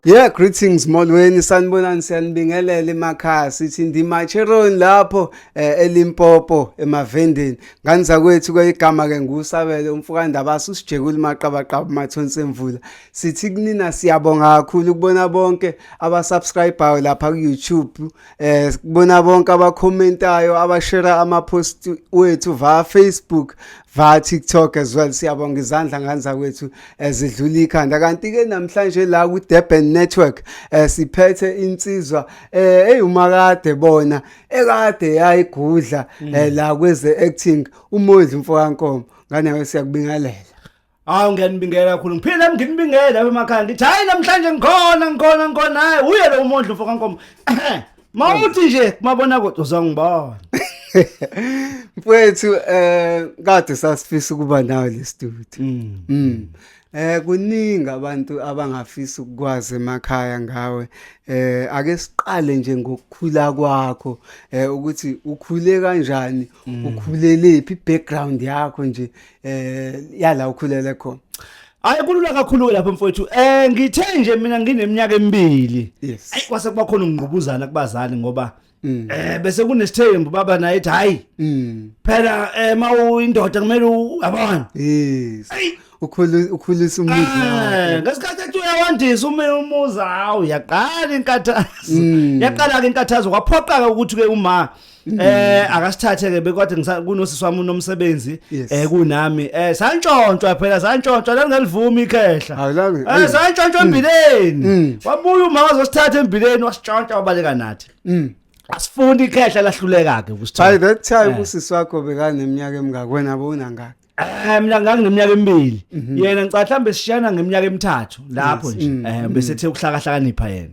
Yeah, greetings molweni sanibonani siyanibingelela emakhaya sithi ndimacheron lapho eLimpopo emavendeni nganza kwethu kwegama ke ngusabele umfukandaba usijekula maqabaqaba mathonsi emvula sithi kunina siyabonga kakhulu kubona bonke abasubscriber lapha ku YouTube kubona bonke abacommentayo abashare ama post wethu via Facebook via TikTok as well siyabonga izandla nganza kwethu ezidlula ikhanda kanti ke namhlanje la ku Durban Network siphethe insizwa eyumakade bona ekade yayigudla la kweze acting uModli Mfokankomo ngane siyakubingelela. Hawu ngiyanibingela kakhulu ngiphila nginibingela lapha emakhaya ngithi hayi namhlanje ngikhona hayi uye lo uModli Mfokankomo mawuthi nje mabona kodwa uzangibona mfowethu kade sasifisa ukuba nawe le studio kuningi abantu abangafisa ukwazi emakhaya ngawe ake siqale nje ngokukhula kwakho ukuthi ukhule kanjani ukhulelephi background yakho nje yala ukhulele khona. Hayi kulula kakhulu lapha mfowethu ngithe nje mina ngineminyaka emibili ayi kwase kuba khona ngqubuzana kubazali ngoba bese kunesithembu baba naye ethi hayi phela mawuyindoda kumele uyabona yes ukhulisa umuntu nawe ngesikhathi ethi uyawandisa umuza hawu yaqala inkathazo yaqala ke inkathazo kwaphoqa ukuthi ke uma akasithathe ke bekade kunosisi wami unomsebenzi kunami santshontshwa phela santshontshwa langelivuma ikhehla santshontshwa embileni wabuya uma wazosithatha embileni wasitshontsha wabaleka nathi asifunda ikhehla lahluleka ke by that time usisi wakho bekaneminyaka emingaki wena bona ngaki mina ngangineminyaka emibili yena ngicela mhlambe sishiyana ngeminyaka emithathu lapho nje bese ethe ukuhlakahlakanipha yena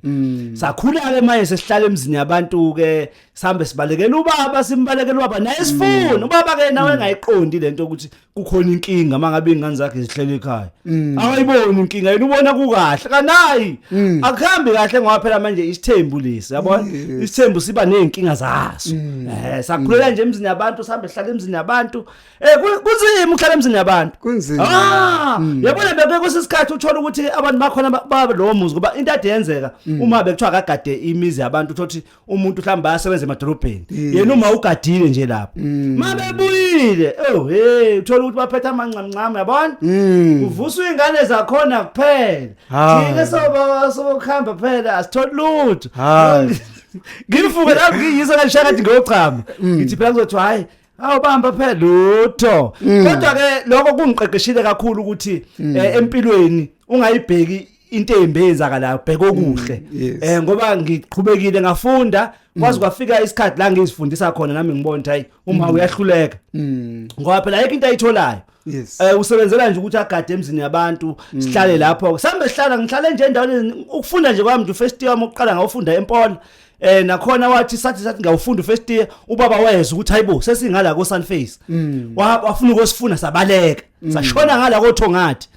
sakhula ke manje sesihlala emzini yabantu ke sambe sibalekela ubaba simbalekela ubaba naye sifuna ubaba ke nawe engayiqondi lento ukuthi kukhona inkinga mangabe ingane zakhe zihlele ekhaya awayiboni inkinga yena ubona kukahle kanayi akuhambi kahle ngoba phela manje isithembu lesi yabona isithembu siba nezinkinga zaso sakhulela nje emzini yabantu sambe sihlala emzini yabantu kunzima uhlala emzini yabantu kunzima yabona beke kusisikhathi uthola ukuthi abantu bakhona baba lo muzi ngoba into ade yenzeka uma bekuthiwa akagade imizi yabantu uthothi umuntu mhlamba asebenza emadolobheni yena uma ugadile nje lapho mabebuyile uthola ukuthi baphethe amanqamncame yabona uvuswa ingane zakhona kuphela thike sokuhamba phela asitholi lutho ngifuke la ngiyisa kanishaka ngochama ngithi phela kuzothi hayi awubamba phela lutho kodwa ke lokho kungiqeqeshile kakhulu ukuthi empilweni ungayibheki into ezenzakala bheka okuhle ngoba ngiqhubekile ngafunda kwazi kwafika isikhathi la ngizifundisa khona nami ngibona ukuthi hayi uma uyahluleka ngoba phela ayikho into ayitholayo usebenzela nje ukuthi agade emzini yabantu sihlale lapho sambe sihlala ngihlale nje endaweni ukufunda nje kwami first year oqala ngawufunda eMpola nakhona wathi sathi ngawufunda first year ubaba wayeza ukuthi hayibo sesingala ko Sunface wafuna ukosifuna sabaleka sashona ngala koThongathi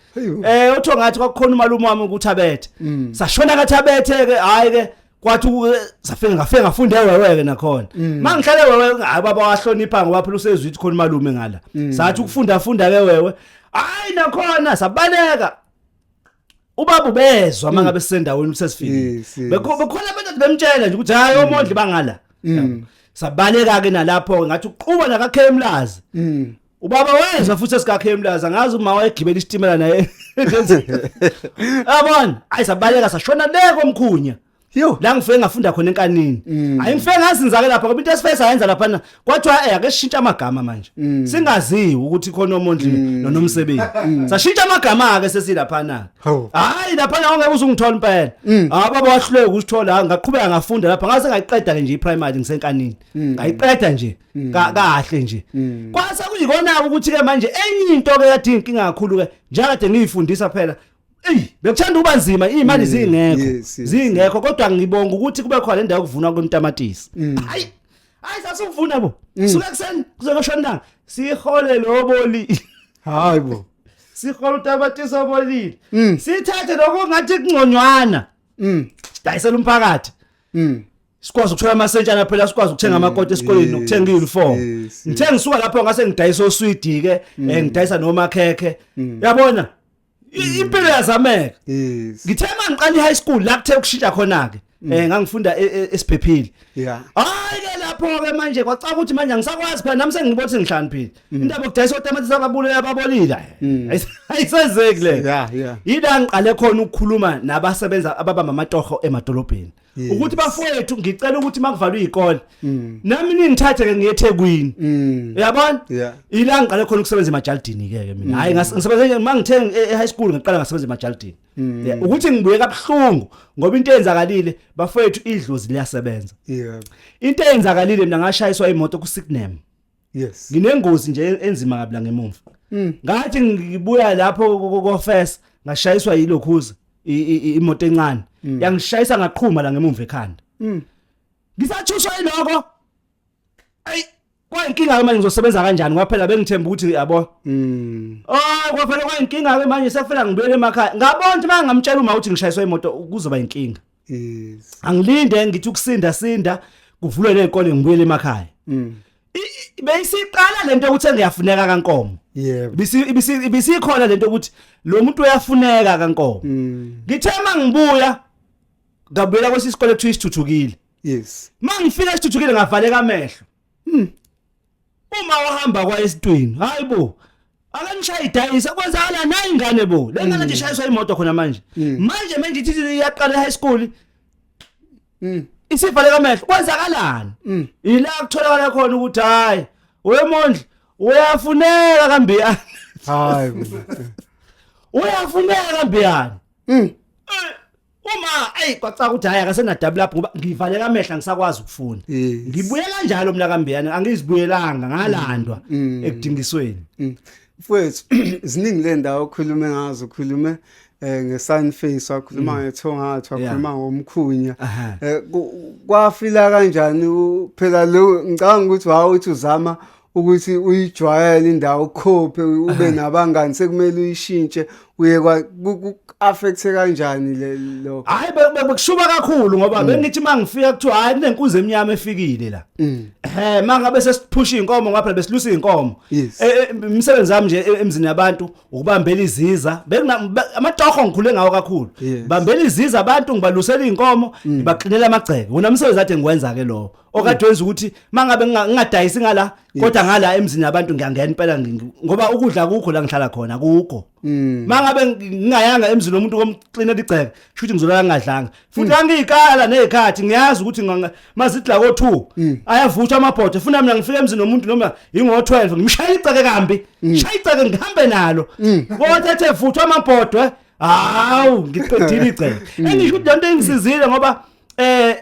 uThongathi kwakukhona umalume wami ukuthi abethe sashona kathabethe ke hayi ke kwathi ngafika ngafunda eweweke nakhona mangihlale wewe hayi baba wahlonipha ngoba phela usezwe ukuthi khona umalume ngala sathi ukufunda ke wewe hayi nakhona sabaleka ubaba ubezwa mangabe sisendaweni usesifile bekhona abantu bemtshela nje ukuthi hayi oModli bangala sabaleka ke nalapho ngathi uqhuba nakaKhemlazi ubaba wezwa futhi esikaKhemlazi angazi uma wayegibela isitimela naye yabona ayisabaleka sashona leko Mkhunya la ngifike ngafunda khona enkanini ayingifike ngasinzake lapha ngoba into esifesa yenza lapha kwathiwa ake sishintsha amagama manje singaziwi ukuthi khona oModli nonomsebenzi sashintsha amagama ke sesilapha na hayi lapha ngeke uzungithola impela baba wahluleka ukusithola ngaqhubeka ngafunda lapha ngase ngayiqeda ke nje iprimary ngisenkanini ngayiqeda nje kahle nje kwase kuyikona ukuthi ke manje enye into ke yadinga inkinga kakhulu ke njengade ngiyifundisa phela bekuthanda uba nzima imali zingekho kodwa ngibonga ukuthi kube khona lendawo yokuvuna kwentamatisi hayi sasuvuna bo suka kuseni kuze kushonanga sihole loboli hayibo sihole utamatisi obolile sithathe lokho ngathi kungconywana sidayisela umphakathi sikwazi ukuthola amasentshana phela sikwazi ukuthenga amakoti esikoleni nokuthenga iuniform ngithe ngisuka lapho ngase ngidayisa oswidi ke ngidayisa noma khekhe yabona impilo yazameka yes ngithe mangiqala high school la kuthe ukushintsha khona ke ngangifunda esiphephile yeah hayi ke lapho ke manje kwacaka ukuthi manje angisakwazi phela nami sengibona sengihlaniphile indaba yokudayisa otamatisi ababolile ayisezeki le yeah yila ngiqale khona ukukhuluma nabasebenza ababamba amatoho emadolobheni ukuthi bafowethu ngicela ukuthi makuvalwe izikole nami ningithathe ke ngiyeThekwini uyabona ila ngiqale khona ukusebenza emajaldini ke mina hayi ngisebenza mangithe e-high school ngiqala ngasebenza emajaldini ukuthi ngibuye kabuhlungu ngoba into eyenzakalile bafowethu idlozi liyasebenza into eyenzakalile mina ngashayiswa imoto ku Signum yes nginengozi nje enzima kabi la ngemuva ngathi ngibuya lapho ko-first ngashayiswa yilokhuza imoto encane yangishayisa ngaqhuma la ngemuva ekhanda ngisathuswa yiloko ay kwayinkinga manje ngizosebenza kanjani ngoba phela bengithemba ukuthi yabo kwaphela kwayinkinga ke manje sekufela ngibuyele emakhaya ngabona ukuthi mangamtshela uma uthi ngishayiswa imoto kuzoba inkinga yes angilinde ngithi ukusinda kuvulwe lezikole ngibuyele emakhaya beyisiqala lento ukuthi ngiyafuneka kaNkomo yebo ibisikhona lento ukuthi lo muntu uyafuneka kaNkomo ngithe mangibuya ngabuyela kwesisikole kuthi isithuthukile yes mangifika isithuthukile ngavaleka amehlo uma wahamba kwa esitwini hayibo akanishaya idayisa kwenzakala nayi ingane bo lengane nje ishayiswa imoto khona manje ithi iyaqala high school isivaleka amehlo kwenzakalani ila kutholakala khona ukuthi hayi wemondla uyafuneka kambiyani hayi uyafuneka kambiyani uma kwacaka ukuthi hayi akasena double up ngoba ngivaleka amehla ngisakwazi ukufunda ngibuye kanjalo mina kambiyani angizibuyelanga ngalandwa ekudingisweni mfowethu ziningi le ndawo okhulume ngazo ukhulume ngeSunface wakhuluma ngethongathu wakhuluma ngomkhunya kwafila kanjani phela lo ngicanga ukuthi wawuthi uzama ukuthi uyijwayele indawo ukhophe ube nabangani sekumele uyishintshe uye affecte kanjani lo hayi bekushuba kakhulu ngoba bengithi mangifika kuthiwa hayi kunenkunzi emnyama efikile la mangabe sesiphusha inkomo ngapha besilusa inkomo umsebenzi wami nje emzini yabantu ukubambela iziza amatoho ngikhule ngawo kakhulu bambela iziza abantu ngibalusela inkomo ngibaqinela amagceke wona umsebenzi ade ngikwenza ke lo okade wenza ukuthi mangabe ngingadayisi ngala kodwa ngala emzini yabantu ngiyangena impela ngoba ukudla kukho la ngihlala khona kukho mangabe ngingayanga emzini lomuntu komxinela igceke shuthi ngizolala ngadlanga futhi angikala nezikhathi ngiyazi ukuthi mazidla ko2 ayavuthwa amabhodo funa mina ngifike emzini nomuntu noma ingo12 ngimshaya igceke kambi shaya igceke ngihambe nalo kodwa ethe vuthwa amabhodo hawu ngiqedile igceke engisho ukuthi lento engisizile ngoba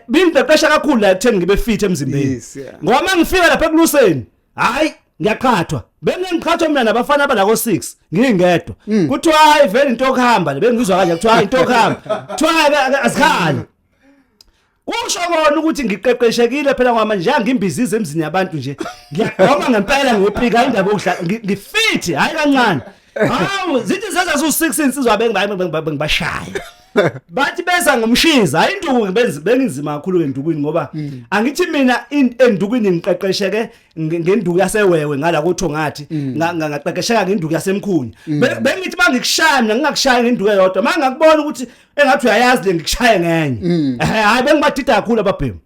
bingiqeqesha kakhulu la ekutheni ngibe fit emzimbeni ngoba mangifika lapha ekuluseni hayi ngiyaqhathwa bengiqhathwa mina nabafana abalako 6 ngingedwa kuthiwa hayi vele into okuhamba le bengizwa kanje kuthiwa hayi into okuhamba kuthiwa asikhali kusho kona ukuthi ngiqeqeshekile phela ngoba manje ngimbizize emzini yabantu nje ngiyaqoma ngempela ngiyophika indaba yokuhlala ngifit hayi kancane hawu zithi senza su6 insizwa bengibashaya bathi beza ngomshiza hayi induku bengizima kakhulu ngendukwini ngoba angithi mina endukwini ngiqeqesheke ngenduku yasewewe ngala kothongathi ngaqeqesheka ngenduku yasemkhunya bengithi mangikushaya mina ngingakushaya ngenduku eyodwa mangakubona ukuthi engathi uyayazi le ngikushaya ngenye hayi bengibadida kakhulu ababhemu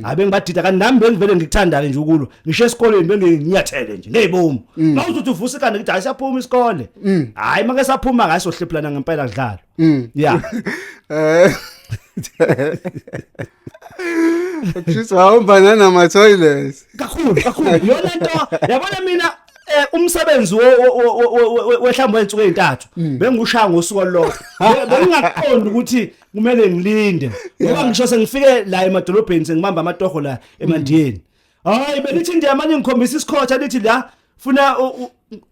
hayi bengibadida kanti nami bengivele ngikuthanda nje ukulo ngisho esikoleni benginyathele nje ngeyibomu mawuthi uvusa ikande ngithi hayi siyaphuma isikole hayi make saphuma ngaso hlephulana ngempela kudlalo yeah Kusho wahamba nama toilets kakhulu yona into yabona mina umsebenzi wehlamba wensuku ezintathu bengushaya ngosuku lo bengingaqondi ukuthi kumele ngilinde ngoba ngisho sengifike la emadolobheni sengibamba amatoho la eMandiyeni hayi belithi ndiyamanye ngikhombisa isikhotsha lithi la funa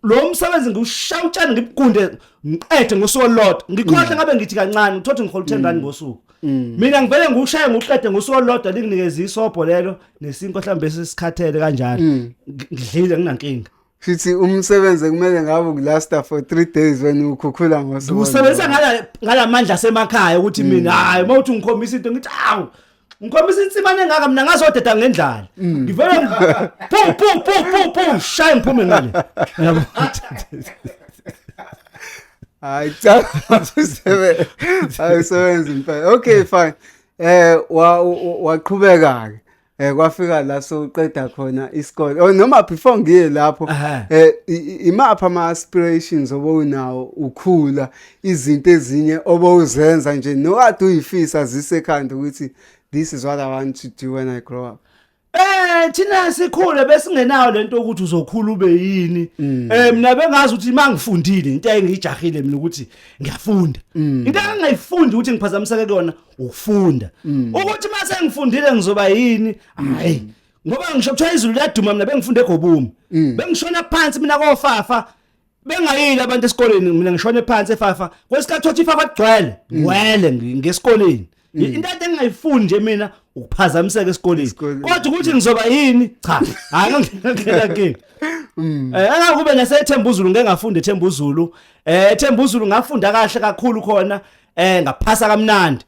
lo msebenzi ngiushaya utshani ngibukunde ngiqede ngosuku lodwa ngikhohle ngabe ngithi kancane ngithothi ngihola 10 rand ngosuku mina ngivele ngiushaya ngoqede ngosuku lodwa linginikeza isobho lelo nesinko mhlambe sesikhathele kanjalo ngidlile nginankinga Sithi umsebenze kumele ngabe ukulasta for 3 days wena ukhukhula ngosuku usebenza ngalamandla asemakhaya ukuthi mina hayi mawuthi ngikhombisa into ngithi awu ngikhombisa insimane engaka mina ngazodeda ngendlala ngivele pu shaya ngiphume ngale yabo hayi cha ayisebenzi impela. Okay fine. Waqhubeka ke kwafika la soqeda khona isikole noma before ngiye lapho imapha ama aspirations obowunawo ukhula izinto ezinye obowuzenza nje nokade uyifisa zisekhanda ukuthi this is what I want to do when I grow up. Thina sikhule besingenayo lento ukuthi uzokhula ube yini. Mina bengazi ukuthi mangifundile into engijahile mina ukuthi ngiyafunda. Into engayifundi ukuthi ngiphazamiseke kuyona ukufunda. Ukuthi mase ngifundile ngizoba yini? Hayi. Ngoba ngisho kuthiwa izulu liyaduma mina bengifunde eGobumi. Bengishona phansi mina kofafa. Bengayile abantu esikoleni mina ngishone phansi efafa. Kwesikhathi othi ifafa kugcwele. Ngwele ngesikoleni. Into engayifundi nje mina ukuphazamiseka esikoleni kodwa ukuthi ngizoba yini cha hayi ngingena nkinga angakube nasethemba uZulu ngeke ngafunde ethemba uZulu ethemba uZulu ngafunda kahle kakhulu khona ngaphasa kamnandi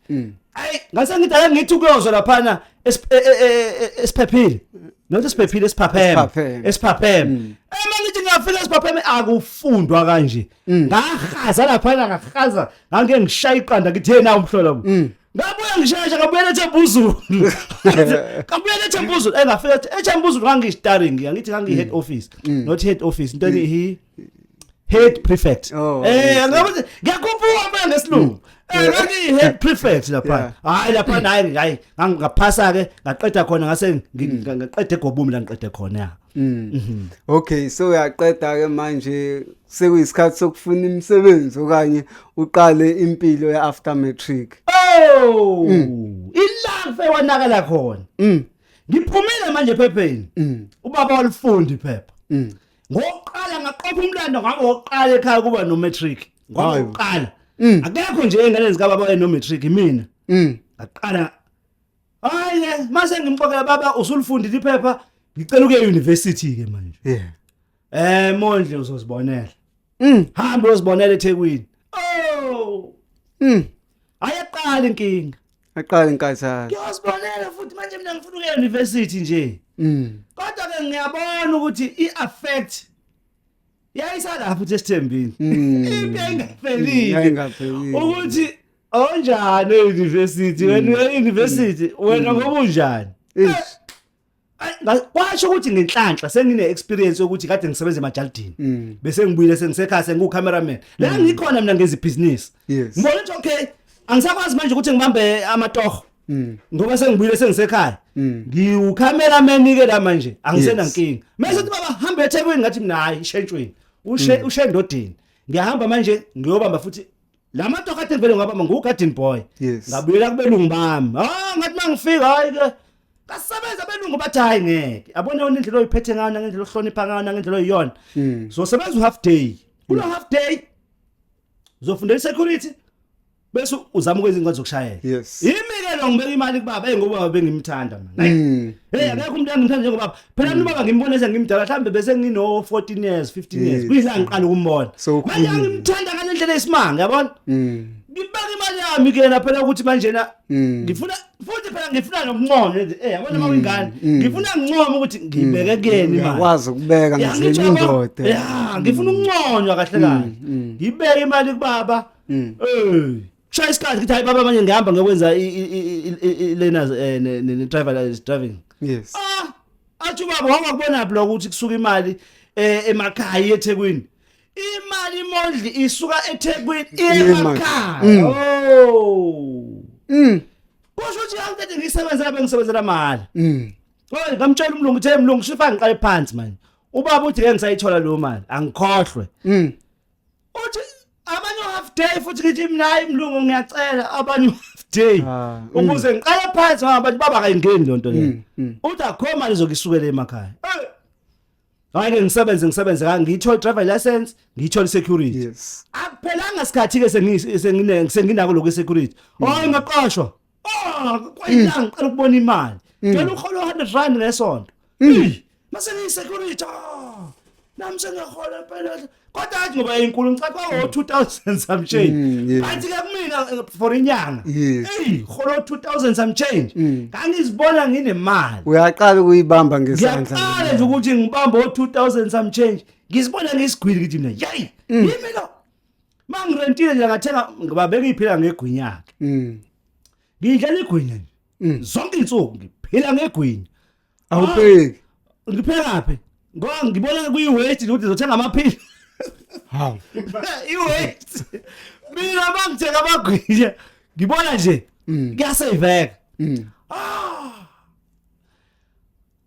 hayi ngase ngidala ngithi kuyozwa laphana esiphephile not esiphephile esiphapheme mangithi ngiyafika esiphapheme akufundwa kanje ngahaza laphana ngahaza ngake ngishaya iqanda ngithi yena umhlolo ngabuya ngishesha ngabuyela ethemba uZulu ngabuyela ethemba uZulu engafika ethemba uZulu ngangiyi-starring ngithi ngangiyi-head office not head office into he head prefect ngabuthi ngiyakhumbula manje ngesilungu ngangiyi-head prefect lapha hayi lapha hayi ngaphasa ke ngaqeda khona ngase ngaqeda eGobumi la ngiqede khona Okay so uyaqeda ke manje sekuyisikhathi sokufuna imisebenzi okanye uqale impilo ye after matric. Ilafe wanakala khona. Ngiphumile manje ephepheni. Ubaba walifundi iphepha. Ngoqala ngaqopha umlando ngabe oqala ekhaya kuba no matric. Ngoqala. Akekho nje engane zikababa no matric mina. Ngaqala hayi mase ngimxokela baba usulifundile iphepha ngicela ukuye university ke manje. Mondle uzozibonela. Hamba uzibonela eThekwini. Ayaqala inkinga. Aqala inkathalo. Ngiyozibonela futhi manje mina ngifuna ukuya university nje. Kodwa ke ngiyabona ukuthi i-affect yayisala futhi esithembini. Into engaphelile. Ukuthi onjani e-university wena e-university wena ngoba unjani? Kwasho ukuthi ngenhlanhla sengine experience ukuthi kade ngisebenza eMajaldini bese ngibuyile sengisekhaya sengu cameraman la ngikhona mina ngezi business ngibona ukuthi okay angisakwazi manje ukuthi ngibambe amatoho ngoba sengibuyile sengisekhaya ngiu cameraman ke la manje angisena nkinga mase uthi baba hamba eThekwini ngathi mina hayi ishentshweni ushe endodeni ngiyahamba manje ngiyobamba futhi la matoho kade ngivele ngabamba ngugarden boy ngabuyela kubelungu bami ngathi mangifika hayi ke kasebenza belungu bathi hayi ngeke abone wona indlela oyiphethe ngayo ngendlela ohlonipha ngayo ngendlela oyiyona so sebenza half day kulo half day uzofundela security bese uzama ukwenza ingane zokushayela yimi ke lo ngibeka imali kubaba ngoba bengimthanda mina akekho umuntu engimthanda njengobaba phela ubaba ngimbonese ngimdala mhlambe bese ngino 14 years 15 years kuyila ngiqala ukumbona manje ngimthanda ngalendlela esimanga yabona ngibeka imali yami kena phela ukuthi manje na ngifuna futhi phela ngifuna nokuncono yabona mawingane ngifuna ngincoma ukuthi ngibeke kuyena imali ngikwazi ukubeka ngizenye indoda ngifuna ukunconywa kahle kahle ngibeke imali kubaba shaya isikhathi ngithi hayi baba manje ngihamba ngokwenza learners ne driver driving athi baba wakubona block ukuthi kusuka imali emakhaya eThekwini imali imondli isuka eThekwini emakhaya kusho ukuthi angithethe ngisebenzela bengisebenzela imali ngamtshela umlungu uthe mlungu shifa ngiqale phansi manje ubaba uthi ngeke ngisayithola lo mali angikhohlwe uthi abanye half day futhi ngithi mina hayi mlungu ngiyacela abanye half day ukuze ngiqale phansi ngoba baba akayingeni lonto leyo uthi akhoma lizokisukela emakhaya hayi ke ngisebenze ngiyithola driver license ngiyithola security akuphelanga isikhathi ke senginako lokho security ngaqashwa kwayilanga ngiqala ukubona imali ngicela ukholo 100 rand ngesonto mase ngisecurity nami sengihola phela kodwa athi ngoba inkulu ngicela ngo2000 some change athi ke kumina for inyanga kholo 2000 some change ngangizibona nginemali uyaqala ukuyibamba ngesandla ngiyaqala nje ukuthi ngibamba o2000 some change ngizibona ngisigwili ngithi mina yayi yimi lo Mangirentile nje ngathenga ngibabeka iphila ngegwinya yakhe. Ngidlela igwinya nje. Zonke insuku ngiphila ngegwinya. Awubheki. Ngiphela kaphi? Ngoba ngibona kuyiweight ukuthi ngizothenga amaphili. Hawu. Iweight. Mina mangithenga amagwinya. Ngibona nje kuyasaveka.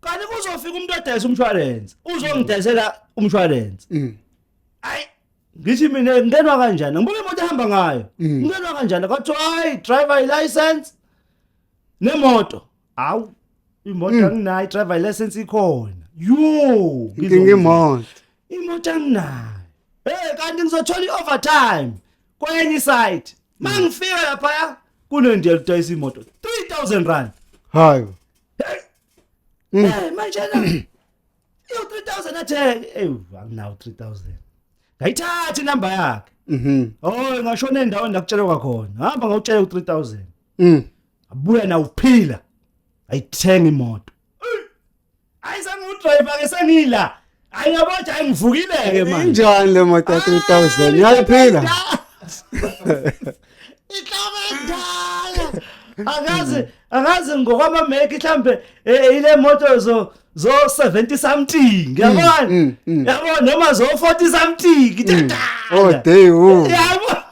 Kanti kuzofika umuntu odayisa umshwalense, uzongidayisela umshwalense. Ayi, ngithi mina ngenwa kanjani? Ngibuka imoto ehamba ngayo. Ngenwa kanjani? Kwathi hayi, driver license nemoto. Awu, imoto anginayo, driver license ikhona. Yo, Ngingimoto. imoto anginayo. Kanti ngizothola i-overtime kwenye site. Mangifika lapha kunendiya lidayisa imoto 3,000 rand. Hayi. Manje la. Yo 3,000 athe, anginawo 3,000. Ngayithatha inamba yakhe. Oh, ngashona endaweni lakutshelwa khona. Hamba ngawutshela u3,000. Abuya na uphila. Ayithenga imoto. Ayizange udriver ke sengila. Ayingabona ayingivukileke manje. Injani le moto 3,000? Yayiphila. Ihlabendala. Akaze ngokwama make mhlambe ile moto zo 70 something. Yabona? Yabona noma zo 40 something. Ngithatha. Oh day wo. Yabo.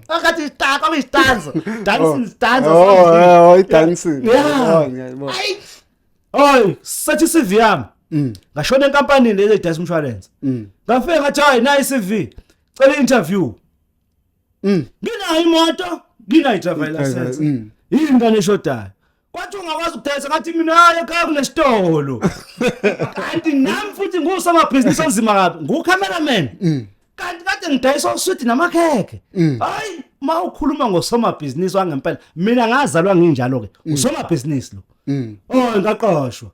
Akathi isitaka kuyistanza. Dancing stanza. Oh, dancing. Yeah. Ngiyabona. Oy, sathi CV yami. Ngashona enkampanini ezidayisa umshwalense. Ngafika ngathi hayi nayi CV. Cela interview. Nginayo imoto, nginayo driver license. Ingane eshodayo. Kwathi ungakwazi ukudayisa ngathi mina hayi ekhaya kunesitolo. Kanti nami futhi ngusomabhizinisi onzima kabi, ngukhameraman. Kanti kade ngidayisa usweet namakhekhe. Hayi, mawukhuluma ngosomabhizinisi wangempela, mina ngazalwa nginjalo ke. Usomabhizinisi lo. Oh, ngaqoshwa.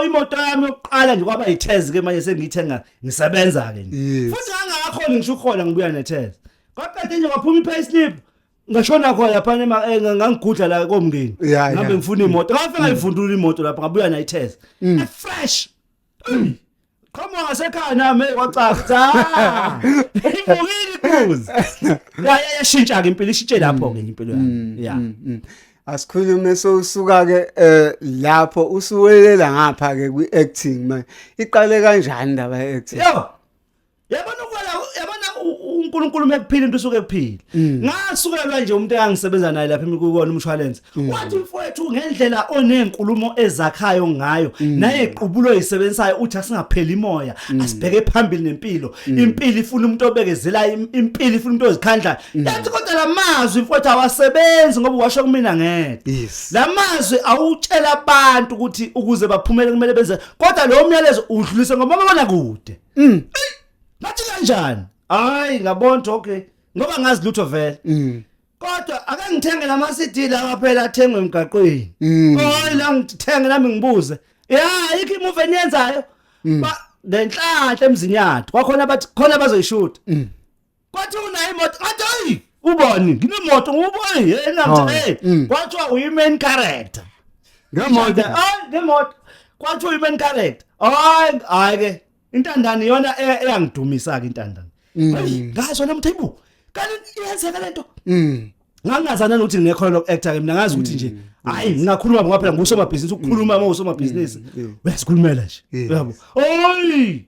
Imoto yami yokuqala nje kwaba yithezi ke manje sengiyithenga ngisebenza ke nje. Futhi ngangakakhona ngisho ukhola ngibuya nethezi. Kwaqede nje kwaphuma i-payslip. Ngashona khona lapha ngangigudla la komngeni. Ngabe ngifuna imoto. Ngafika ngayivundula imoto lapha ngabuya nayithezi. Fresh. Khoma ngasekhaya nami kwacapha. Ivukile kuze. Yashintsha ke impilo ishintshe lapho ke impilo yami. Yeah. Asikhulume sosuka ke lapho usuwelela ngapha ke kwi-acting manje. Iqale kanjani ndaba ye-acting? Yabona uNkulunkulu mekuphila into usuke kuphila. Ngasukelwa nje umuntu engisebenza naye lapha emikukona umshwalense. Wathi mfowethu ngendlela onenkulumo ezakhayo ngayo naye iqubulo yisebenzayo uthi asingapheli imoya asibheke phambili nempilo. Impilo ifuna umuntu obekezela, impilo ifuna umuntu ozikhandla. Yathi kodwa lamazwi mfowethu awasebenzi ngoba washo kumina ngedwa. Lamazwi awutshela abantu ukuthi ukuze baphumele kumele benze. Kodwa lo myalezo udlulise ngoba babona kude. Ngathi kanjani? Hayi ngabona okay. Ngoba ngazi lutho vele. Kodwa ake ngithenge lama CD la phela athengwe emgaqweni. Hayi la ngithenge nami ngibuze. Yeah, ikho imovie eniyenzayo. Ba lenhlanhla emzinyathi. Kwakhona bathi khona bazoyishoot. Kwathi unayo imoto. Ngathi hayi ubani? Nginemoto ngubani? Yena ngithe kwathiwa uyi main character. Ngemoto. Ngemoto. Kwathiwa uyi main character. Hayi ke intandane yona eyangidumisa ke intandane. Ngazo namthembu. Kanti iyenzeka lento. Ngangazana nokuthi ngekhono lokuactor ke mina ngazi ukuthi nje hayi ngingakhuluma ngoba phela ngusomabhizinisi ukukhuluma uma usomabhizinisi. Uyasikhulumela nje. Yabo. Oy!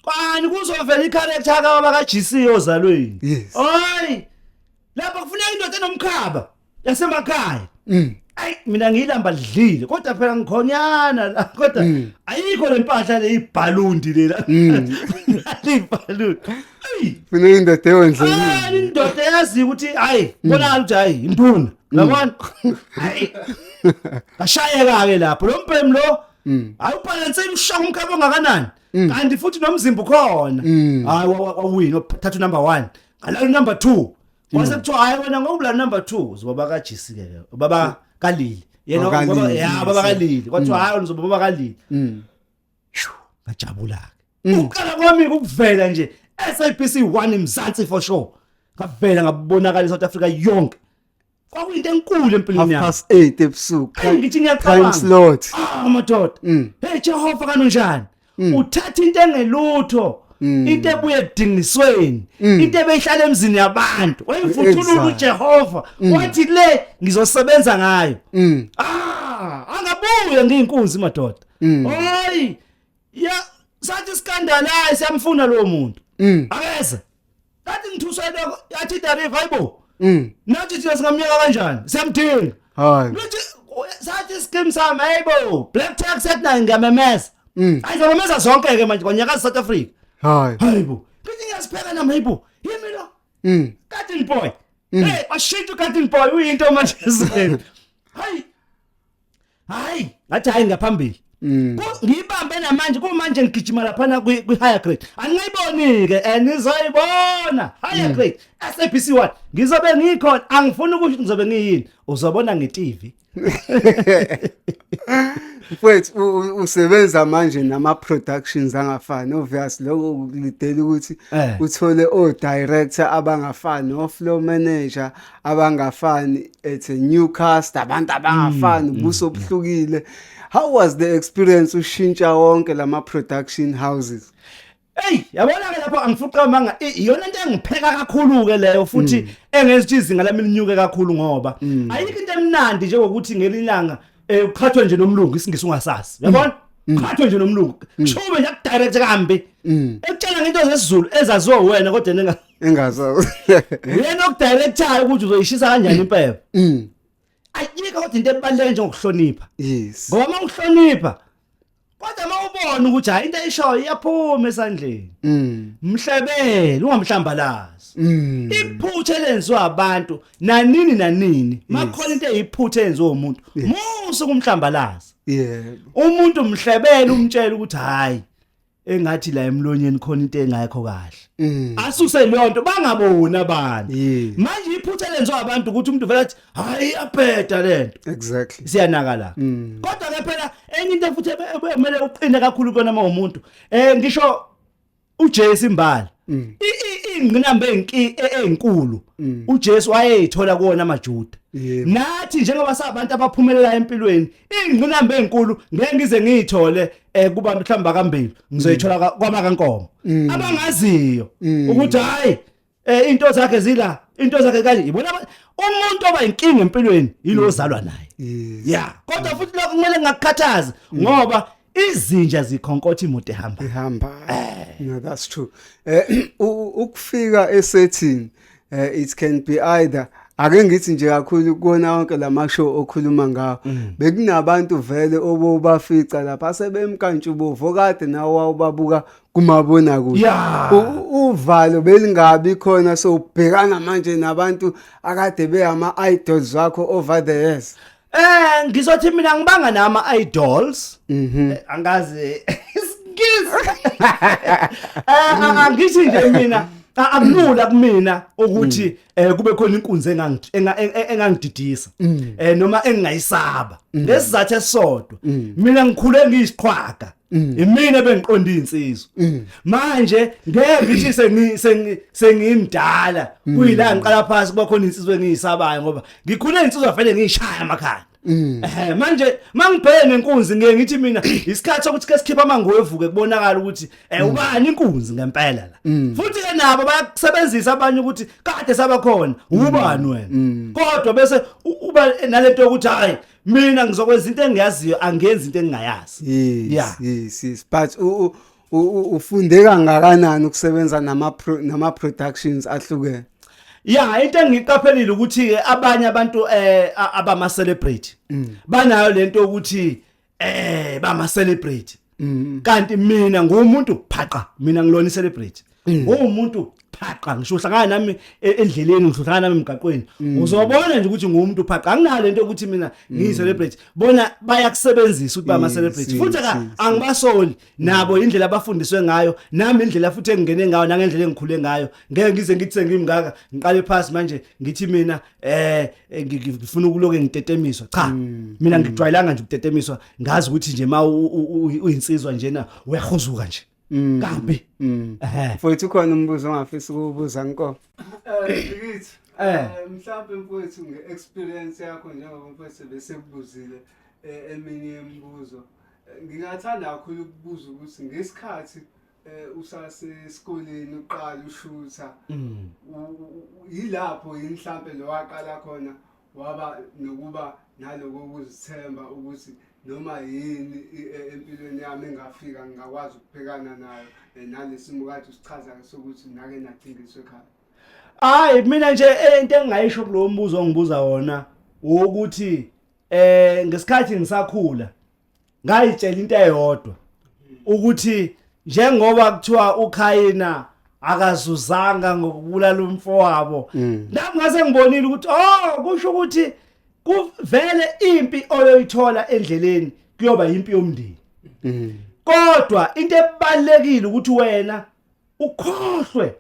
Kwani kuzovela i-character ka GC ozalweni. Hayi. Lapha kufuneka indoda enomkhaba yasemakhaya. Ayi mina ngiyilamba lidlile kodwa phela ngikhonyana la kodwa ayikho lempahla le ibhalundi lela. Ibhalundi. Funa indoda ewondlekile. Indoda yazi ukuthi hayi bona ukuthi hayi impuna. Yabona? Hayi. Ashayeka ke lapho lo mpemu lo. Awubhalanse imshaka umkhaba ongakanani. Kanti futhi nomzimba ukhona. Hayi wawina thatha number 1. Ngala number 2. Wase kuthiwa hayi wena ngobula number 2 uzoba ka GC ke. Baba Kalili. Yena ngoba baba Kalili. Kwathiwa hayi uzoba baba Kalili. Ngajabula ke. Uqala kwami ukuvela nje SABC 1 eMzansi for sure. Ngavela ngabonakala eSouth Africa yonke. Kwakuyinto enkulu empilweni yami. 8:30 ebusuku. Ngithi ngiyacabanga. Time slot. Madoda. Hey Jehova kanonjani? Uthatha into engelutho into ebuye ekudingisweni into ebeyihlala emzini yabantu wayifuthula uJehova wathi le ngizosebenza ngayo angabuye ngiyinkunzi madoda hayi ya sathi skandal hayi siyamfuna lo muntu akeze kathi ngithuswa lokho yathi Dariva hayibo nathi thina singamnyaka kanjani siyamdinga hayi sathi scheme sami hayibo black tax ethi ngamemeza ayizomemeza zonke ke manje konyaka South Africa hayibo kithi ngiyasipheka nami hayibo yimi lo cutting boy hey washintsha cutting boy uyinto manje zeni hayi ngathi hayi ngaphambili ngibambe namanje kumanje ngigijima lapha kwi higher grade angiyiboni ke nizoyibona higher grade SABC 1 ngizobe ngikhona angifuni ukuthi ngizobe ngiyini uzobona ngeTV mfowethu usebenza manje nama productions angafani obviously lokho kulidela ukuthi uthole o director abangafani o flow manager abangafani at a new cast abantu abangafani ubuso obuhlukile. How was the experience ushintsha wonke lama production houses? Hey yabona ke lapho angifuqa manga iyona into engipheka kakhulu ke leyo futhi engenza izinga lami linyuke kakhulu ngoba ayikho into emnandi njengokuthi ngelilanga ukhathwe nje nomlungu isingisi ungasazi uyabona ukhathwe nje nomlungu kushume nje direct kambi ekutshela ngento zesizulu ezaziwa wena kodwa engazazi yena okudirector ukuthi uzoyishisa kanjani impepho ayikho kodwa into ebaluleke njengokuhlonipha yes ngoba mawuhlonipha kodwa mawubona ukuthi hayi into eyishoyo iyaphuma esandleni mhlebele ungamhlambalazi iphutha lenziwa abantu nanini makhona into eyiphutha enziwa umuntu musu kumhlambalazi umuntu mhlebele umtshela ukuthi hayi engathi la emlonyeni khona into engayikho kahle asuse leyo nto bangabona abantu manje iphutha lenziwa abantu ukuthi umuntu vele athi hayi aphetha lento exactly siyanaka la kodwa ke phela enye into futhi kumele uqine kakhulu kona uma umuntu ngisho uJesu imbali ingqinamba enkulu uJesu wayeyithola kuona amaJuda nathi njengoba sabantu abaphumelela empilweni ingqinamba enkulu ngeke ngize ngiyithole kubantu mhlamba kambili ngizoyithola kwamakankomo abangaziyo ukuthi hayi into zakhe zila into zakhe kanje ibona umuntu oba inkinga empilweni yilo ozalwa naye yeah kodwa futhi lokho kumele ngakukhathaza ngoba izinja zikhonkotha imoto ehamba no that's true ukufika esetting it can be either ake ngithi nje kakhulu kuona wonke lamashow okhuluma ngawo bekunabantu vele obobafica lapha sebemkantshubovu kade nawo wawubabuka kumabona kude uvalo belingabi khona so ubhekana manje nabantu akade beyama idols wakho over the years. Ngizothi mina ngibanga nama idols angazi angithi nje mina akulula kumina ukuthi kube khona inkunzi engangididisa noma engingayisaba ngesizathu esisodwa mina ngikhule ngiyisiqhwaga imina bengiqonda insizwa manje ngeke ngithi sengimdala kuyila ngiqala phansi kuba khona insizwa engiyisabayo ngoba ngikhule insizwa vele ngishaya amakhanda manje mangibheke nenkunzi ngeke ngithi mina isikhathi sokuthi ke sikhipha amangowevuke kubonakala ukuthi ubani inkunzi ngempela la futhi ke nabo bayakusebenzisa abanye ukuthi kade sabakhona ubani wena kodwa bese uba nalento yokuthi hayi mina ngizokwenza into engiyaziyo angenzi into engingayazi yes but ufunde kangakanani ukusebenza nama productions ahlukene? Yeah into engiqaphelile ukuthi ke abanye abantu abama celebrate banayo lento ukuthi bama celebrate kanti mina ngumuntu phaqa mina ngilona celebrate ngumuntu phaqa ngisho uhlangana nami endleleni ngihlangana nami emgaqweni uzobona nje ukuthi ngumuntu phaqa anginalo lento ukuthi mina ngiyicelebrate bona bayakusebenzisa ukuthi bama celebrate futhi angibasoli nabo indlela abafundiswe ngayo nami indlela futhi engene ngayo nangendlela engikhule ngayo ngeke ngize ngithi sengimngaka ngiqale phansi manje ngithi mina ngifuna ukuloke ngitetemiswa cha mina ngijwayelanga nje ukutetemiswa ngazi ukuthi nje ma uyinsizwa njena uyahuzuka nje kambi mfowethu khona umbuzo ongafisa ukubuza Nkomo ngithi mhlawumbe mfowethu ngeexperience yakho njengoba mfowethu bese kubuzile eminye imibuzo ngingathanda kakhulu ukubuza ukuthi ngesikhathi usasesikoleni uqala ushutha yilapho mhlambe lo waqala khona waba nokuba naloko ukuzithemba ukuthi noma yini empilweni yami engafika ngingakwazi ukubhekana nayo nalesimo kade usichaza sokuthi nake nadingiswe ekhaya. Hayi mina nje into engayisho kulo mbuzo ongibuza wona ukuthi ngesikhathi ngisakhula ngayitshela into eyodwa ukuthi njengoba kuthiwa uKhayina akazuzanga ngokubulala umfowabo nami ngase ngibonile ukuthi kusho ukuthi kuvele impi oyoyithola endleleni kuyoba impi yomndeni kodwa into ebalekile ukuthi wena ukhohlwe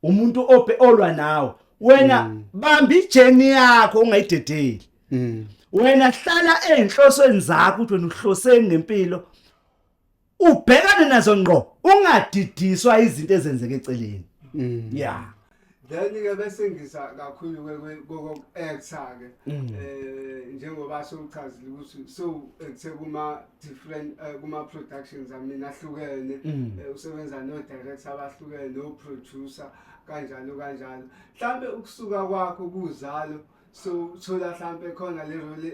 umuntu olwa nawe wena bamba ijeni yakho ungayidedeli wena hlala enhlosweni zakho ukuthi wena uhloseni ngempilo ubhekane nazo ngqo ungadidiswa izinto ezenzeke eceleni yeah then ke bese ngisa kakhulu kokuactor ke njengoba sokuchazile ukuthi so kuma different kuma productions amina ahlukene usebenza no director abahlukene no producer kanjalo mhlambe ukusuka kwakho kuzalo so thola mhlambe khona le role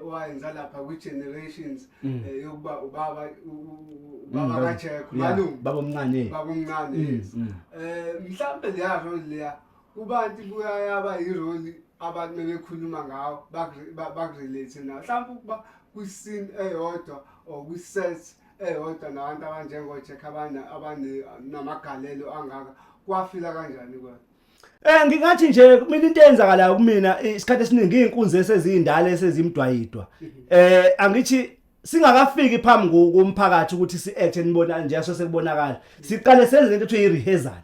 owayenza lapha kwi generations yokuba ubaba kaJack malungu baba omncane mhlambe le role leya kubantu kuyaba i role abantu bekhuluma ngawo bakurelate na mhlambe ukuba kwi scene eyodwa or kwi set eyodwa nabantu abanjengo Jack namagalelo angaka kwafila kanjani kwa ngingathi nje mina into eyenzakalayo kumina isikhathi esiningi inkunzi esezindala esezimdwayidwa angithi singakafiki phambi komphakathi ukuthi si-act nibona nje aso sekubonakala siqale senze into ethi i-rehearsal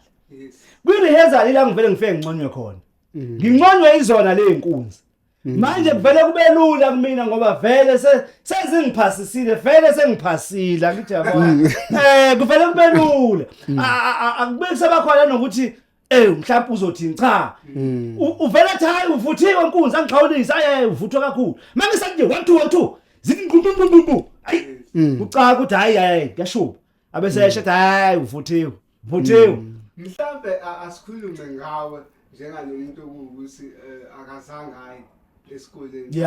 kwi-rehearsal ila ngivele ngifike nginconywe khona nginconywe izona ley'nkunzi manje kuvele kube lula kumina ngoba vele sezingiphasisile vele sengiphasile angithi yabona kuvele kube lula akubeki sebakhona nokuthi mhlawumbe uzothi cha uvela ethi uvuthiwe nkunzi angiqhawulisa uvuthwa kakhulu manje sanje 1 2 1 2 ziqhumqumqumqum hayi ucaka ukuthi hayi kuyashuba abese yasho hayi uvuthiwe mhlambe asikhulume ngawe njengalomuntu ukuthi akazange hayi esikoleni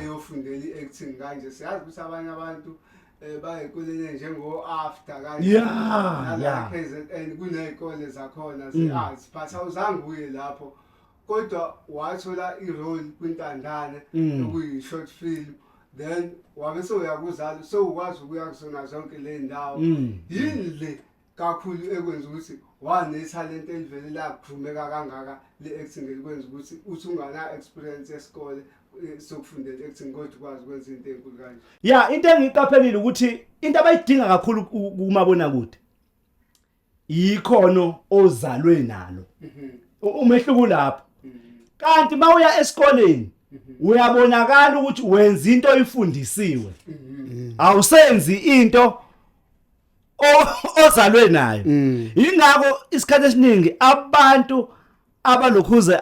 eyofundela iacting kanje siyazi ukuthi abanye abantu bayikoleni njengo after kanje la KZN kunezikole zakhona siyazi but awuzange uye lapho kodwa wathola irole kwintandane okuyi short film then wabe soyakuzala so ukwazi ukuya kusona zonke le ndawo yini le kakhulu ekwenza ukuthi wanetalent elivele lakuphumeka kangaka le acting elikwenza ukuthi uthi ungana experience esikole sokufundela acting kodwa ukwazi ukwenza into enkulu kanje into engiqaphelile ukuthi into abayidinga kakhulu kumabona kude ikhono ozalwe nalo umehluko lapho kanti mawuya esikoleni uyabonakala ukuthi wenza into oyifundisiwe awusenzi into ozalwe nayo ingakho isikhathi esiningi abantu abalokhuze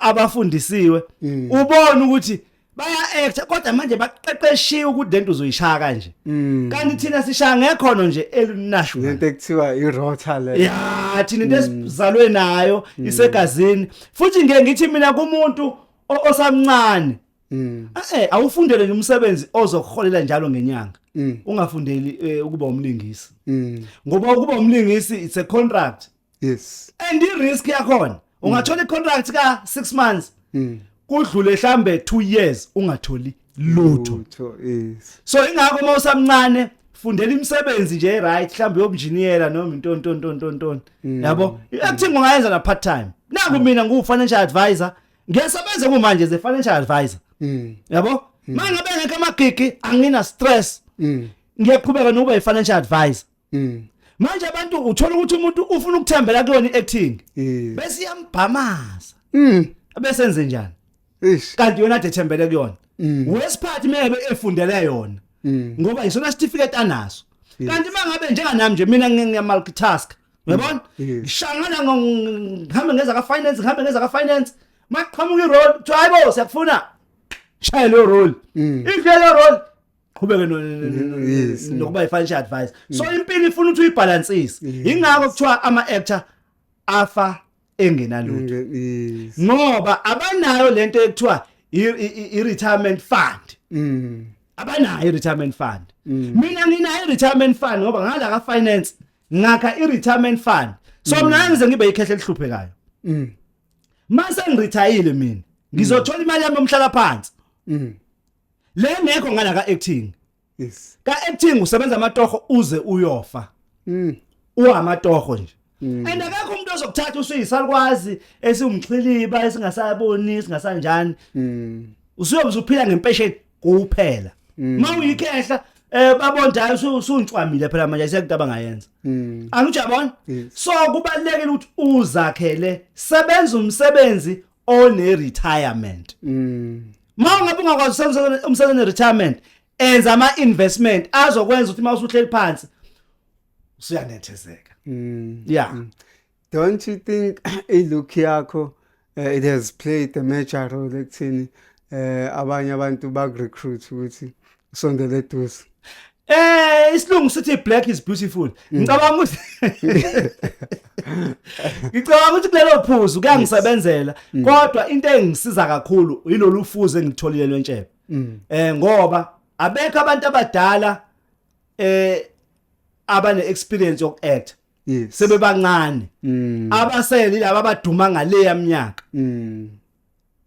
abafundisiwe ubona ukuthi baya act kodwa manje baqeqeshiwe ukuthi lento uzoyishaya kanje kanti thina sishaya ngekhono nje elinashwa into ekuthiwa irota le thina into esizalwe nayo isegazini futhi ngeke ngithi mina kumuntu osamncane awufundele nje umsebenzi ozokuholela njalo ngenyanga ungafundeli ukuba umlingisi ngoba ukuba umlingisi it's a contract yes and I risk yakhona ungathola icontract ka 6 months kudlule mhlambe 2 years ungatholi lutho yes so ingakho mawusamncane fundela imisebenzi nje right mhlambe yobunjiniyela noma into yabo acting ungayenza na part time naku mina ngu financial advisor ngiyasebenza kumanje as a financial advisor yabo manje ngabe ngeke amagigi angina stress ngiyaqhubeka nokuba i-financial advisor manje abantu uthola ukuthi umuntu ufuna ukuthembela kuyona i-acting bese iyambhamaza abesenze njani kanti yona ade thembele kuyona wesiphathi mebe efundele yona ngoba isona certificate anaso kanti mangabe njenganami nje mina ngiyamultitask uyabona ngishangana ngihambe ngeza ka finance maqhamuka irole hayibo siyakufuna shaya lo role ivele role ubeke nokuba i-financial advice so impilo ifuna ukuthi uyibalansise ingakho kuthiwa ama-actor afa engenalutho ngoba abanayo lento ekuthiwa i-retirement fund abanayo i-retirement fund mina nginayo i-retirement fund ngoba ngala ka-finance ngakha i-retirement fund so mina ngize ngibe ikhehle elihluphekayo mase ngirithayile mina ngizothola imali yami yomhlala phansi le ngekho ngala ka-acting ka-acting usebenza amatoho uze uyofa uhamatoho nje and akekho umuntu ozokuthatha usuyisalukwazi esiwumxhiliba esingasaboni singasanjani usuyobe uphila ngempesheni kuphela mawuyikhehla babondayo usuntshwamile phela manje sekudaba bangayenza angijabona so kubalekile ukuthi uzakhele sebenza umsebenzi one retirement mawungabe ungakwazi umsebenzi ne retirement enza ama investment azokwenza ukuthi mawusuhleli phansi usuyanethezeka yeah don't you think ilook yakho it has played a major role ekuthini abanye abantu bag-recruit ukuthi usondele eduze isilungu sithi black is beautiful ngicabanga ukuthi kulelo phuzu kuyangisebenzela kodwa into engisiza kakhulu yilolu fuzo engitholile lwentshebe ngoba abekho abantu abadala abane experience yok act sebebancane abasele laba abaduma ngale yaminyaka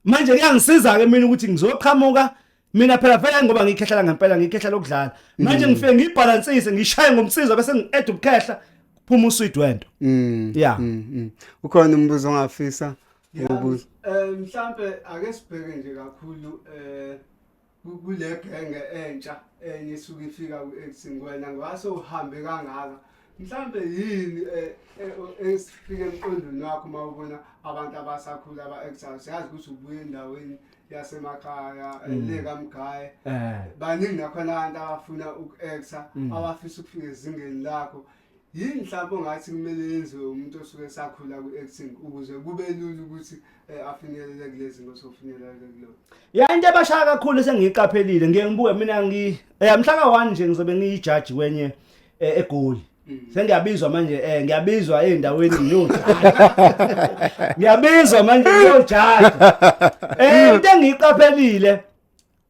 manje kuyangisiza ke mina ukuthi ngizoqhamuka mina phela vele ngoba ngikhehlela ngempela ngikhehlela lokudlala manje ngifike ngibalansise ngishaye ngomsizo bese ngi-add ubukhehla kuphuma usweet wento yeah ukhona umbuzo ongafisa ukubuza mhlambe ake sibheke nje kakhulu kule genge entsha enye isuke ifika ku-acting wena ngase uhambe kangaka mhlambe yini esifike emqondweni wakho mawubona abantu abasakhula aba-actors siyazi ukuthi ubuye endaweni yasemakhaya lekamgaye baningi nakhona abantu abafuna uku-acta abafisa ukufika ezingeni lakho yini mhlawumbe ongathi kumele yenziwe umuntu osuke esakhula ku-acting ukuze kube lula ukuthi afinyelele kulezi zinto sofinyelela kulo ya into abashaya kakhulu sengiyiqaphelile ngeke ngibuke mina mhla ka-1 nje ngizobe ngiyijaji kwenye eGoli sengiyabizwa manje ngiyabizwa endaweni ngiyabizwa manje ngiyojaji into engiyiqaphelile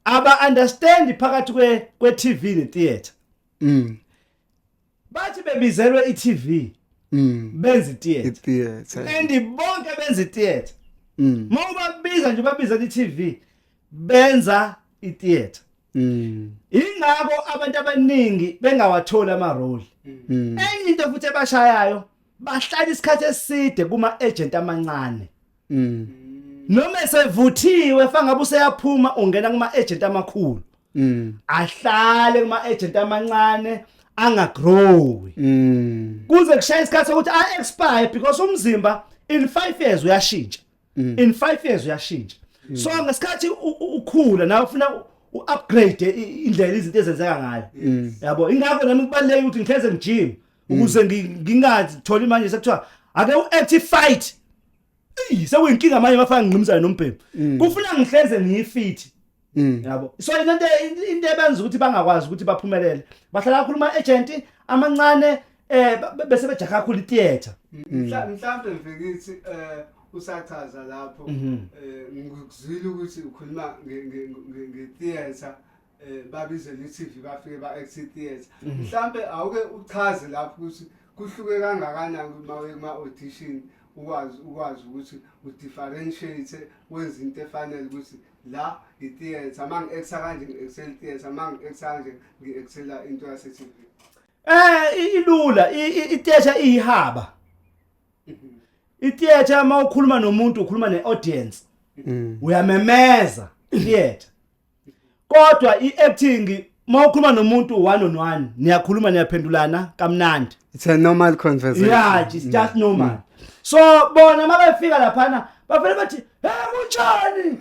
aba understand phakathi kwe-TV ne-theater bathi bebizelwe i-TV benza i-theater and bonke benza i-theater mawubabiza nje babizela i-TV benza i-theater ingakho abantu abaningi bengawatholi ama-role enye into futhi ebashayayo bahlala isikhathi eside kuma-agent amancane noma esevuthiwe fangabe useyaphuma ungena kuma-agent amakhulu ahlale kuma-agent amancane angagrowi kuze kushaya isikhathi sokuthi a-expire because umzimba in 5 years uyashintsha in 5 years uyashintsha so ngesikhathi ukhula nawe ufuna u-upgrade indlela izinto ezenzeka ngayo yabo ingakho nami kubaluleke ukuthi ngihleze ngijim ukuze ngingatholi manje sekuthiwa ake u-active fight sekuyinkinga manje mafaka ngqimizana nompembe kufuna ngihleze ngiyifit yabo so into ebenza ukuthi bangakwazi ukuthi baphumelele bahlala kakhulu ama-agent amancane bese bejaha kakhulu i-theater mhlawumbe mfikithi usachaza lapho ngikuzwile ukuthi ukhuluma nge-theater babizela i-TV bafike ba-act i-theater mhlawumbe awuke uchaze lapho ukuthi kuhluke kangakanani kuma-audition ukwazi ukuthi udifferentiate wenza into efanele ukuthi la i-theater uma ngi-acta kanje ngi-excel theater uma ngi-acta kanje ngi-excela into yase-TV ilula i-theater iyihaba i-theater uma ukhuluma nomuntu ukhuluma ne-audience uyamemeza i-theater kodwa i-acting uma ukhuluma nomuntu one on one niyakhuluma niyaphendulana kamnandi it's a normal conversation yeah it's just normal so bona mabefika laphana bafela bathi kunjani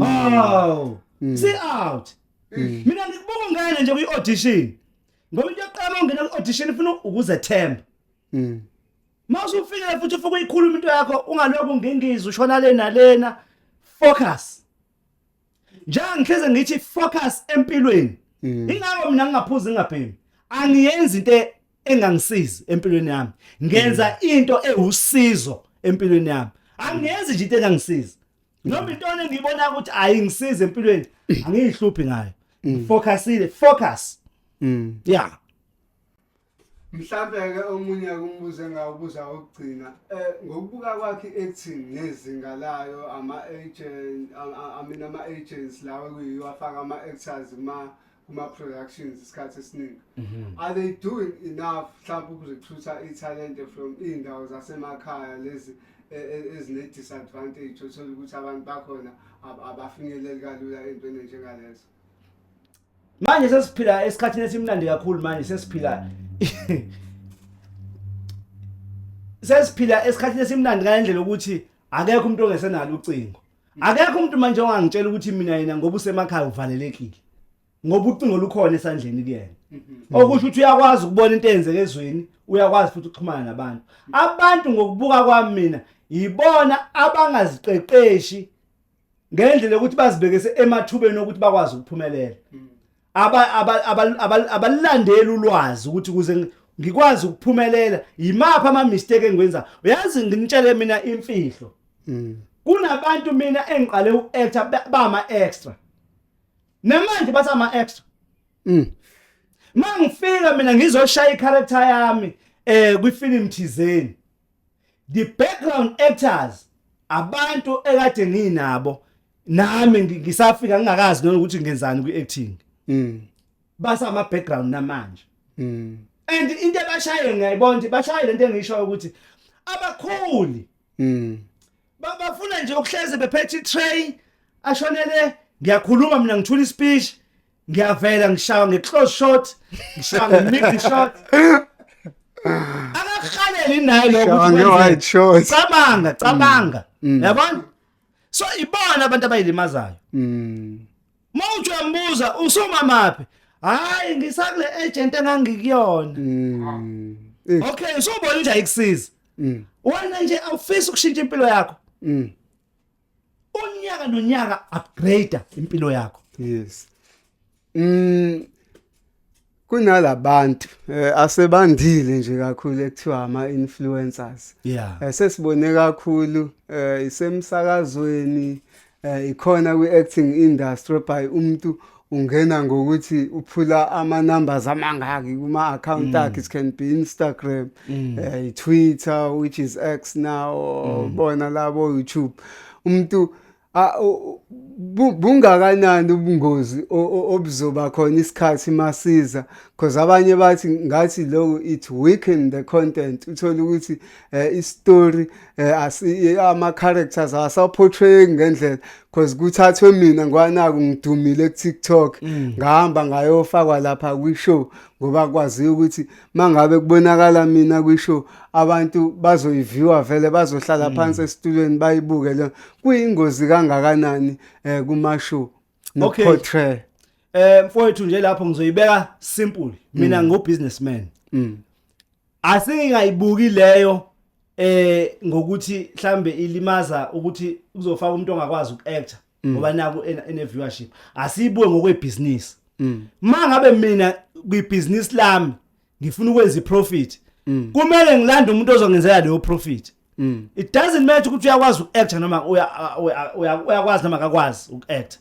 oh see out mina ngikubuka ngene nje kwi-audition ngoba into yokuqala ungena kwi-audition ufuna ukuzethemba mawusufika futhi ufuna ukuyikhuluma into yakho ungalokho ngingizwe ushona lena focus njengoba ngihleze ngithi focus empilweni ingakho mina ngingaphuzi ngingabhemi angiyenzi into engangisizi empilweni yami ngenza into ewusizo empilweni yami angiyenzi nje into engangisizi noma into engiyibona ukuthi ayingisize empilweni angiyihluphi ngayo focus yeah Mhlambe ke omunye kumbuze ngawubuza ukugcina ngokubuka kwakhe acting nezinga layo ama agents lawa kuyiwafaka ama actors kuma productions isikhathi esiningi are they doing enough mhlawumbe ukuzothutha italent from indawo zasemakhaya lezi ezine disadvantage uthola ukuthi abantu bakhona abafinyeleli kalula entweni njengalezo manje sesiphila esikhathini esimnandi kakhulu manje sesiphila esikhathini esimnandi ngalendlela ukuthi akekho umuntu ongesenalo ucingo akekho umuntu manje ongangitshela ukuthi mina yena ngoba usemakhaya uvalelekile ngoba ucingo lukhona esandleni kuyena okusho ukuthi uyakwazi ukubona into eyenzeke ezweni uyakwazi futhi ukuxhumana nabantu abantu ngokubuka kwami mina yibona abangaziqeqeshi ngendlela ukuthi bazibekese emathubeni ukuthi bakwazi ukuphumelela abalandeli ulwazi ukuthi kuze ngikwazi ukuphumelela yimapha ama mistake engikwenza uyazi nginitshele mina imfihlo kunabantu mina engiqale uactor bama extra namanje basama extra mangifika mina ngizoshaya icharacter yami kwifilm thizeni the background actors abantu ekade nginabo nami ngisafika ngingakazi noma ukuthi ngenzani kwiacting basama background namanje and into abashaye ngiyayibona ukuthi bashaye lento engisho ukuthi abakhuli bafuna nje ukuhleze bephethe tray ashonele ngiyakhuluma mina ngithula ispeech ngiyavela ngishaya ngeclose shot ngishaya ngemid shot akakhaleli naye lokho cabanga yabona so ibona abantu abayilimazayo mawuthi uyambuza usomamaphi hayi ngisakule agent engangikuyona okay so ubona nje ayikusiza wena nje awufisi ukushintsha impilo yakho unyaka nonyaka upgrade impilo yakho yes kunalabantu asebandile nje kakhulu ekuthiwa ama influencers sesibone kakhulu isemsakazweni ikhona kwi-acting industry by umuntu ungena ngokuthi uphula ama numbers amangaki kuma account akhe it can be Instagram Twitter which is X now bona labo YouTube umuntu bungakanani ubungozi obuzoba khona isikhathi masiza because abanye bathi ngathi lo it weaken the content uthola ukuthi istory ama characters asaportray ngendlela because kuthathwe mina ngwanaku ngidumile ku TikTok ngahamba ngayofakwa lapha kwi show ngoba kwazi ukuthi mangabe kubonakala mina kwi show abantu bazoyiviewa vele bazohlala phansi esitulweni bayibuke lo kuyingozi kangakanani kuma show no portray mfowethu nje lapho ngizoyibeka simple mina ngo-businessman asingayibuki leyo ngokuthi mhlambe ilimaza ukuthi uzofaka umuntu ongakwazi ukuactor ngoba naku ene viewership asiyibuke ngokwebusiness mangabe mina kwibusiness lami ngifuna ukwenza iprofit kumele ngilande umuntu ozongenzela leyo profit it doesn't matter ukuthi uyakwazi ukuactor noma uyakwazi noma akakwazi ukuactor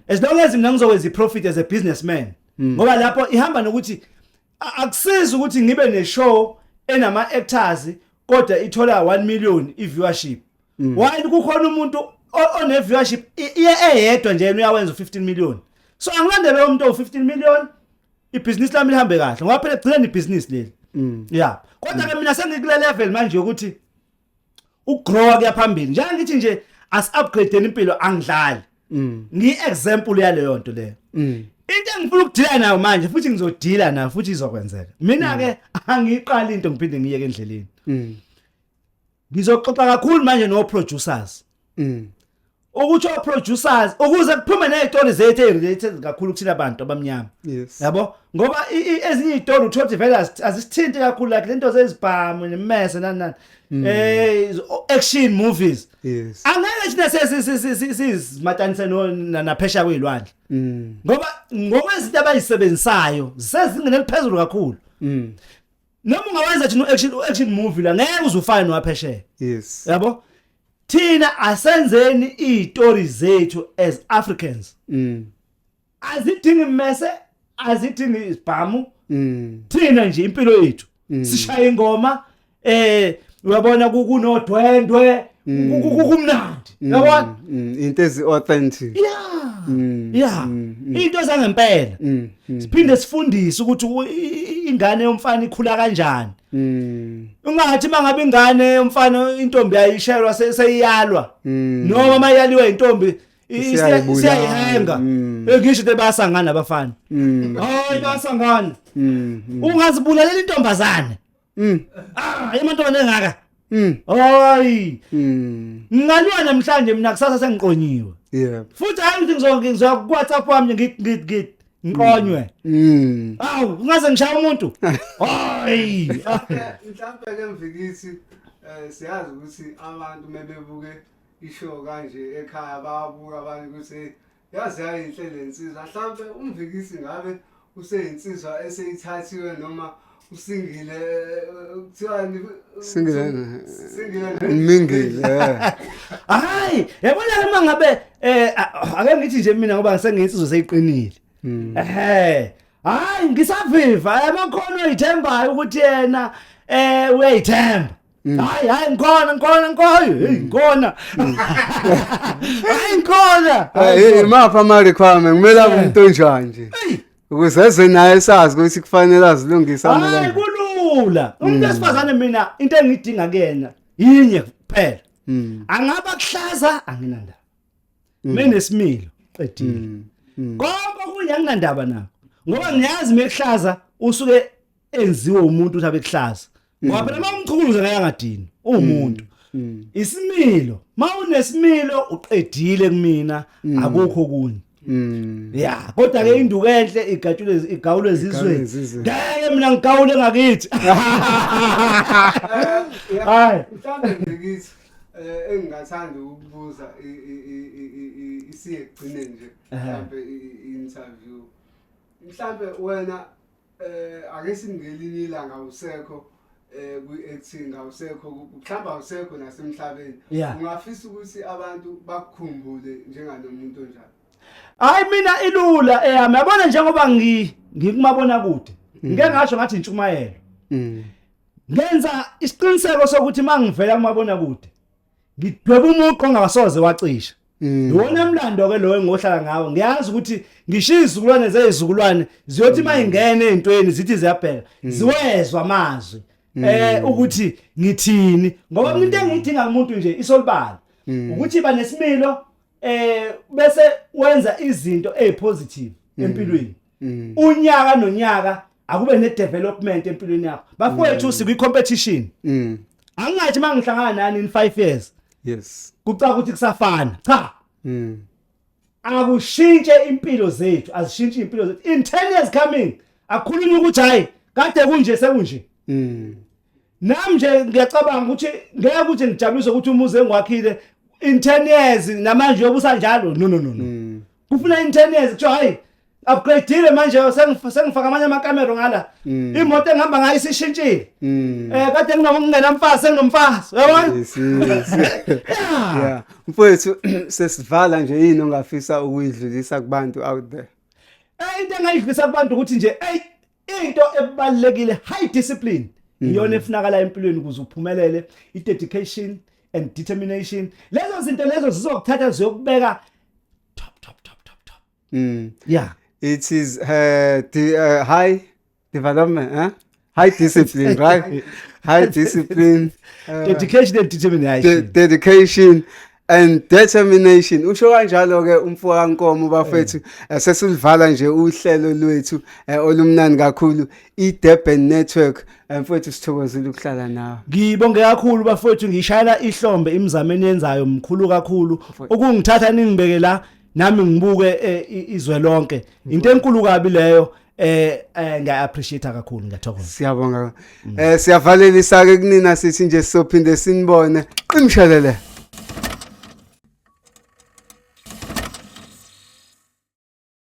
as long as mina ngizokwenza iprofit as a businessman ngoba lapho ihamba nokuthi akusizi ukuthi ngibe ne show enama actors kodwa ithola 1 million i-viewership while kukhona umuntu one viewership eyedwa nje uyawenza 15 million so angilandele lo muntu o15 million ibusiness lami lihambe kahle ngoba phela gcina ibusiness leli yeah kodwa ke mina sengikule level manje ukuthi ukugrow kuyaphambili njengoba ngithi nje as upgrade impilo angidlali ngi-example yaleyo nto leyo into engifuna ukudila nayo manje futhi ngizodila nayo futhi izokwenzeka mina ke angiqali into ngiphinde ngiyeke endleleni ngizoxoxa kakhulu manje no producers ukuthi producers ukuze kuphume nezitori zethu related kakhulu kuthina abantu abamnyama. Yes. Yabo ngoba ezinye izitori uthothi vele azisithinti kakhulu like lento zezibhamu nemese nani action movies. Yes. Angeke thina sizimatanise naphesha kwezilwandle. Ngoba ngokwezinto abayisebenzisayo sezingene eliphezulu kakhulu. Noma ungawenza thina action movie la ngeke uzufane nowaphesheya. Yes. Yabo thina asenzeni izitori zethu as Africans. Azidingi mese, azidingi isibhamu. Thina nje impilo yethu sishaya ingoma uyabona kunodwendwe kumnandi. Yabona into ezi authentic. Yeah. Into zangempela. Siphinde sifundise ukuthi ingane yomfana ikhula kanjani. Ungathi mangabe ingane yomfana intombi yayishelwa seyiyalwa. Noma mayaliwe intombi siyayihenga. Ngisho tebasangana abafana. Hayi basangana. Ungazibulalela intombazane. Emantombazane engaka. Hayi. Ngalwa namhlanje mina kusasa sengiqonyiwe. Yeah. Futhi hayi ukuthi ngizoku WhatsApp wami ngithi ngiqonywe. Ungaze ngishaya umuntu. Hayi. Mhlawumbe ke Mvikisi siyazi ukuthi abantu mebebuke ishow kanje ekhaya babuka abantu ukuthi yazi yayinhle lensizwa. Mhlawumbe umvikisi ngabe useyinsizwa eseyithathiwe noma usingile kuthiwa singile mingile. Hayi, yabona mangabe ake ngithi nje mina ngoba ngisenginsizwa seyiqinile. Hayi ngisaviva amakhono ayithembayo ukuthi yena uyayithemba. Hayi ngikona. Hayi ngikona. Imapha ama requirement kumele abe umuntu onjani ukuze eze naye sazi ukuthi kufanele azilungise amela. Hayi kulula. Umuntu esifazane mina into engidinga kuyena yinye kuphela. Angaba kuhlaza anginandaba. Menesimilo qedile. Konke kunye anginandaba nakho. Ngoba ngiyazi mekuhlaza usuke enziwe umuntu uthi abekuhlaza. Ngoba phela mawumchukuluza ngayangadini umuntu. Isimilo, mawunesimilo uqedile kumina akukho kunye. Yeah, kodwa ke induku enhle igawule izizwe. Ngeke mina ngigawule ngakithi. Hayi, mhlawumbe ngithi engingathanda ukubuza isiyegcine nje mhlawumbe i-interview. Mhlawumbe wena ake singelinye ilanga usekho kwi-acting awusekho mhlawumbe awusekho nasemhlabeni. Ungafisa ukuthi abantu bakukhumbule njenganomuntu onjani? Hayi mina ilula yabona njengoba ngikumabona kude. Ngeke ngasho ngathi intshumayelo. Ngenza isiqiniseko sokuthi mangivela kumabona kude ngidweba umuntu ongasoze wacisha. Iwona mlando ke lo engohlala ngawo. Ngiyazi ukuthi ngishiya izizukulwane zezizukulwane ziyothi mayingene ezintweni zithi ziyabheka ziwezwa amazwi ukuthi ngithini ngoba into engiyidinga kumuntu nje isolibala ukuthi iba nesimilo bese wenza izinto ezipositive empilweni. Unyaka nonyaka akube ne development empilweni yakho. Bafowethu sikwi competition. Angathi mangihlangana nani in 5 years. Yes. Kucaka ukuthi kusafana. Cha. Akushintshe impilo zethu, azishintshe impilo zethu. In 10 years coming, akukhulunywa ukuthi hayi, kade kunje sekunje. Nami nje ngiyacabanga ukuthi ngeke ukuthi ngijabulise ukuthi umuzi engwakhile in 10 years namanje yobusa njalo. No. Kufuna in 10 years kuthiwa hayi upgrade manje sengifaka amanye amakamera ngala. Imoto engihamba ngayo isishintshile. Kade ngingena mfazi senginomfazi. Yabona? Yeah. Mfowethu sesivala nje yini ongafisa ukuyidlulisa kubantu out there? Into engayidlulisa kubantu ukuthi nje into ebalekile high discipline. Iyona efunakala empilweni ukuze uphumelele, i-dedication and determination. Lezo zinto lezo zizokuthatha ziyokubeka top. Yeah. It is high development, high discipline, right? High discipline, dedication and determination. Dedication and determination. Usho kanjalo ke umfoka Nkomo bafethu sesilivala nje uhlelo lwethu olumnani kakhulu iDurban Network. Mfowethu sithokozile ukuhlala nawe. Ngibonge kakhulu bafowethu ngishayela ihlombe imizamo yenzayo mkhulu kakhulu ukungithatha ningibeke la nami ngibuke izwe lonke into enkulu kabi leyo ngiya appreciate kakhulu ngiyathokoza. Siyabonga. Siyavalelisa ke kunina sithi nje sizophinde sinibone. Qimshelele.